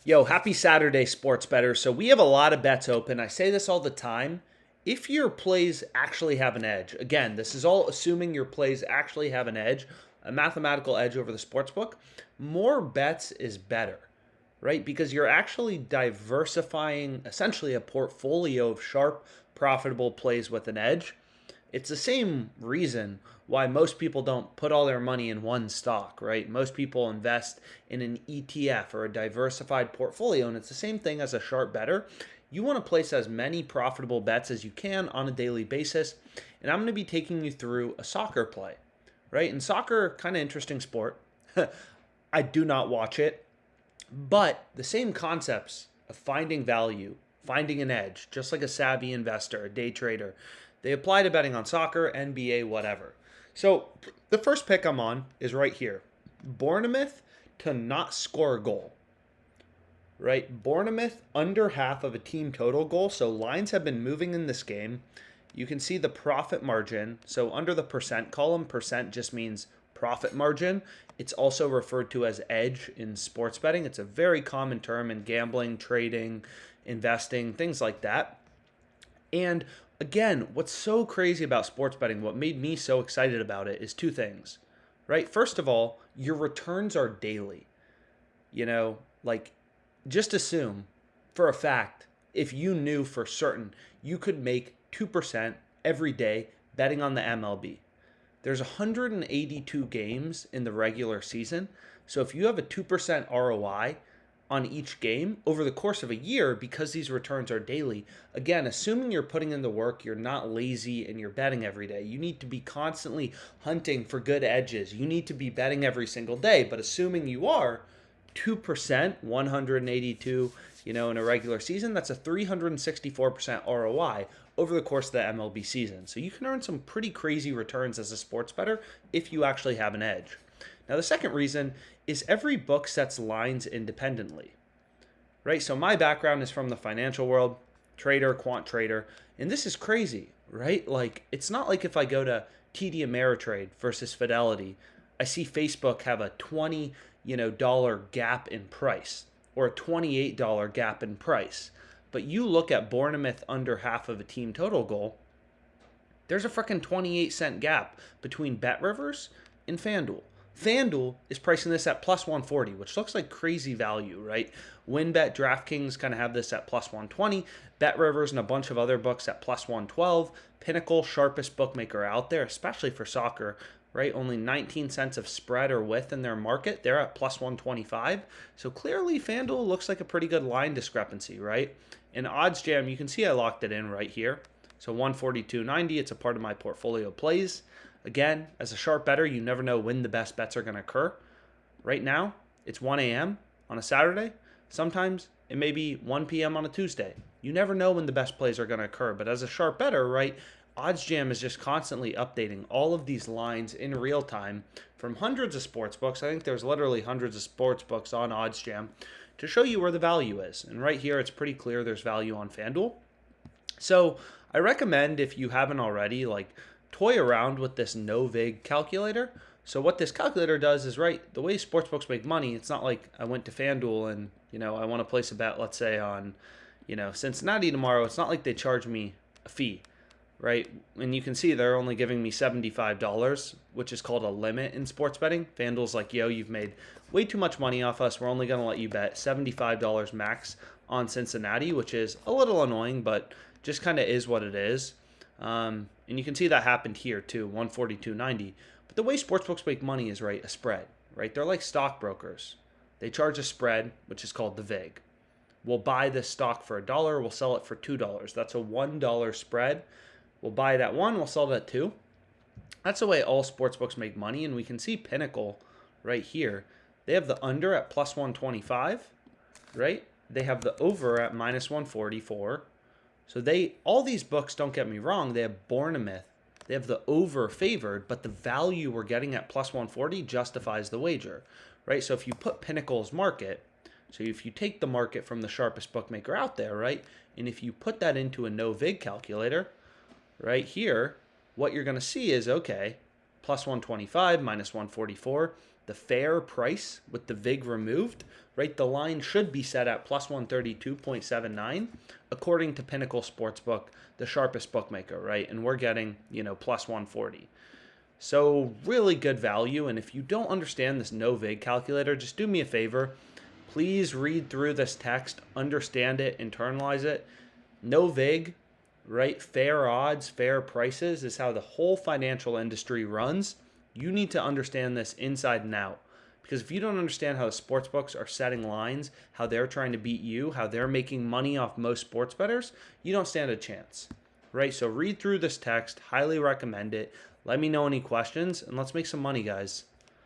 Yo, happy Saturday, sports bettors. So we have a lot of bets open. I say this all the time. If your plays actually have an edge, again, this is all assuming your plays actually have an edge, a mathematical edge over the sports book, more bets is better, right? Because you're actually diversifying essentially a portfolio of sharp, profitable plays with an edge. It's the same reason why most people don't put all their money in one stock, right? Most people invest in an ETF or a diversified portfolio, and it's the same thing as a sharp better. You want to place as many profitable bets as you can on a daily basis, and I'm going to be taking you through a soccer play, right? And soccer, kind of interesting sport. I do not watch it, but the same concepts of finding value, finding an edge, just like a savvy investor, a day trader, they apply to betting on soccer, NBA, whatever. So the first pick I'm on is right here. Bournemouth to not score a goal. Right? Bournemouth under half of a team total goal. So lines have been moving in this game. You can see the profit margin. So under the percent column, percent just means profit margin. It's also referred to as edge in sports betting. It's a very common term in gambling, trading, investing, things like that. And again, what's so crazy about sports betting, what made me so excited about it is two things, right? First of all, your returns are daily. Like just assume for a fact, if you knew for certain you could make 2% every day betting on the MLB. There's 182 games in the regular season. So if you have a 2% ROI on each game over the course of a year, because these returns are daily, again, assuming you're putting in the work, you're not lazy, and you're betting every day. You need to be constantly hunting for good edges. You need to be betting every single day. But assuming you are, 2%, 182, in a regular season, that's a 364% ROI over the course of the MLB season. So you can earn some pretty crazy returns as a sports bettor if you actually have an edge. Now, the second reason is every book sets lines independently, right? So my background is from the financial world, trader, quant trader, and this is crazy, right? Like, it's not like if I go to TD Ameritrade versus Fidelity, I see Facebook have a $20 dollar gap in price or a $28 gap in price. But you look at Bournemouth under half of a team total goal, there's a freaking 28-cent gap between BetRivers and FanDuel. FanDuel is pricing this at plus 140, which looks like crazy value, right? WinBet, DraftKings kind of have this at plus 120. BetRivers and a bunch of other books at plus 112. Pinnacle, sharpest bookmaker out there, especially for soccer, right? Only 19 cents of spread or width in their market. They're at plus 125. So clearly FanDuel looks like a pretty good line discrepancy, right? In OddsJam, you can see I locked it in right here. So 142.90, it's a part of my portfolio plays. Again, as a sharp bettor, you never know when the best bets are going to occur. Right now, it's 1 a.m. on a Saturday. Sometimes it may be 1 p.m. on a Tuesday. You never know when the best plays are going to occur. But as a sharp bettor, right, OddsJam is just constantly updating all of these lines in real time from hundreds of sports books. I think there's literally hundreds of sports books on OddsJam to show you where the value is. And right here, it's pretty clear there's value on FanDuel. So I recommend, if you haven't already, toy around with this no-vig calculator. So what this calculator does is, right, the way sportsbooks make money, it's not like I went to FanDuel and, I want to place a bet, let's say, on, Cincinnati tomorrow. It's not like they charge me a fee, right? And you can see they're only giving me $75, which is called a limit in sports betting. FanDuel's like, yo, you've made way too much money off us. We're only going to let you bet $75 max on Cincinnati, which is a little annoying, but just kind of is what it is. And you can see that happened here too, 142.90. But the way sportsbooks make money is, right, a spread, right? They're like stockbrokers. They charge a spread, which is called the vig. We'll buy this stock for $1, we'll sell it for $2. That's a $1 spread. We'll buy it at 1, we'll sell it at 2. That's the way all sportsbooks make money, and we can see Pinnacle right here. They have the under at plus 125, right? They have the over at minus 144. So all these books, don't get me wrong, they have Bournemouth. They have the over favored, but the value we're getting at plus 140 justifies the wager, right? So if you put Pinnacle's market, so if you take the market from the sharpest bookmaker out there, right, and if you put that into a no-vig calculator, right here, what you're going to see is, okay, plus 125, minus 144. The fair price with the VIG removed, right? The line should be set at plus 132.79 according to Pinnacle Sportsbook, the sharpest bookmaker, right? And we're getting, plus 140. So really good value. And if you don't understand this no VIG calculator, just do me a favor. Please read through this text, understand it, internalize it. No VIG, right? Fair odds, fair prices is how the whole financial industry runs. You need to understand this inside and out. Because if you don't understand how the sports books are setting lines, how they're trying to beat you, how they're making money off most sports bettors, you don't stand a chance, right? So read through this text, highly recommend it. Let me know any questions, and let's make some money, guys.